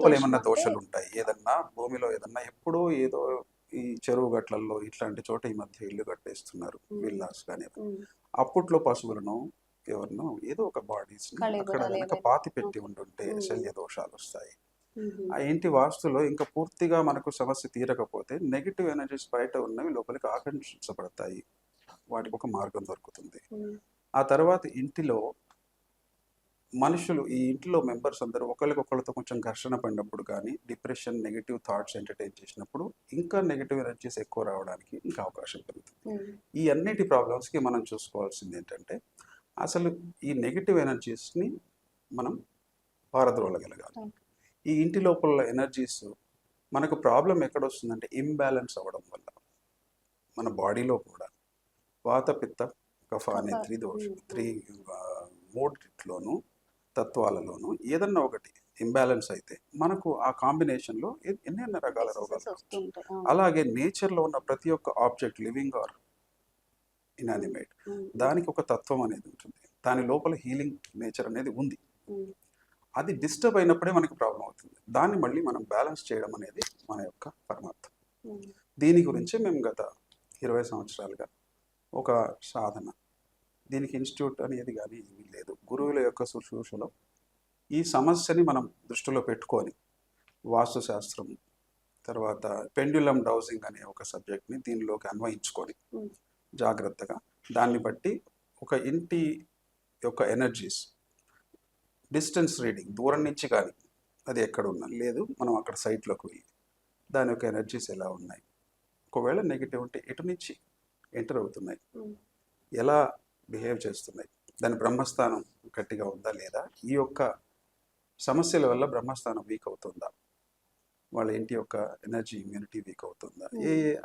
లోపల ఏమన్నా శీతోష్ణం అంటే దోషాలు ఉంటాయి, ఏదన్నా భూమిలో ఏదన్నా ఎప్పుడో ఏదో ఈ చెరువు గట్లల్లో ఇట్లాంటి చోట ఈ మధ్య ఇల్లు కట్టేస్తున్నారు, విల్లాస్ కానీ. అప్పట్లో పశువులను ఎవరినో ఏదో ఒక బాడీస్ అక్కడ కళేబరాలు కనుక ఏవైనా పాతి పెట్టి ఉంటుంటే శల్య దోషాలు వస్తాయి. ఆ ఇంటి వాస్తులో ఇంకా పూర్తిగా మనకు సమస్య తీరకపోతే నెగిటివ్ ఎనర్జీస్ బయట ఉన్నవి లోపలికి ఆకర్షించబడతాయి, వాటికి ఒక మార్గం దొరుకుతుంది. ఆ తర్వాత ఇంటిలో మనుషులు, ఈ ఇంట్లో మెంబర్స్ అందరూ ఒకరికొకరితో కొంచెం ఘర్షణ పడినప్పుడు కానీ, డిప్రెషన్, నెగిటివ్ థాట్స్ ఎంటర్టైన్ చేసినప్పుడు ఇంకా నెగిటివ్ ఎనర్జీస్ ఎక్కువ రావడానికి ఇంకా అవకాశం పెరుగుతుంది. ఈ అన్నిటి ప్రాబ్లమ్స్కి మనం చూసుకోవాల్సింది ఏంటంటే, అసలు ఈ నెగిటివ్ ఎనర్జీస్ని మనం పారద్రోలగలగాలి. ఈ ఇంటి లోపల ఎనర్జీస్ మనకు ప్రాబ్లం ఎక్కడొస్తుందంటే ఇంబ్యాలెన్స్ అవ్వడం వల్ల మన బాడీలో కూడా వాత, పిత్త, కఫ అనే మూడిట్లోనూ తత్వాలలోనూ ఏదన్నా ఒకటి ఇంబ్యాలెన్స్ అయితే మనకు ఆ కాంబినేషన్లో ఎన్నెన్నో రకాల రోగాలు. అలాగే నేచర్లో ఉన్న ప్రతి ఒక్క ఆబ్జెక్ట్, లివింగ్ ఆర్ ఇనానిమేట్, దానికి ఒక తత్వం అనేది ఉంటుంది, దాని లోపల హీలింగ్ నేచర్ అనేది ఉంది. అది డిస్టర్బ్ అయినప్పుడే మనకి ప్రాబ్లం అవుతుంది. దాన్ని మళ్ళీ మనం బ్యాలెన్స్ చేయడం అనేది మన యొక్క పరమార్థం. దీని గురించి మేము గత 20 సంవత్సరాలుగా ఒక సాధన, దీనికి ఇన్స్టిట్యూట్ అనేది కానీ ఏమీ లేదు, గురువుల యొక్క శుశ్రూషలో ఈ సమస్యని మనం దృష్టిలో పెట్టుకొని వాస్తుశాస్త్రం, తర్వాత పెండ్యులం డౌజింగ్ అనే ఒక సబ్జెక్ట్ని దీనిలోకి అన్వయించుకొని జాగ్రత్తగా దాన్ని బట్టి ఒక ఇంటి యొక్క ఎనర్జీస్ డిస్టెన్స్ రీడింగ్, దూరం నుంచి కానీ అది ఎక్కడ ఉన్నా లేదు, మనం అక్కడ సైట్లోకి వెళ్ళి దాని యొక్క ఎనర్జీస్ ఎలా ఉన్నాయి, ఒకవేళ నెగిటివ్ ఉంటే ఎటు నుంచి ఎంటర్ అవుతున్నాయి, ఎలా బిహేవ్ చేస్తున్నాయి, దాని బ్రహ్మస్థానం గట్టిగా ఉందా లేదా, ఈ యొక్క సమస్యల వల్ల బ్రహ్మస్థానం వీక్ అవుతుందా, వాళ్ళ ఇంటి యొక్క ఎనర్జీ ఇమ్యూనిటీ వీక్ అవుతుందా,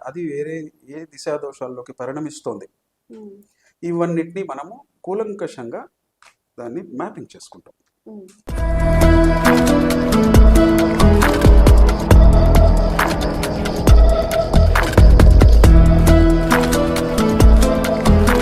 అది వేరే ఏ దిశాదోషాల్లోకి పరిణమిస్తోంది, ఇవన్నిటినీ మనము కూలంకషంగా దాన్ని మ్యాపింగ్ చేసుకుంటాం.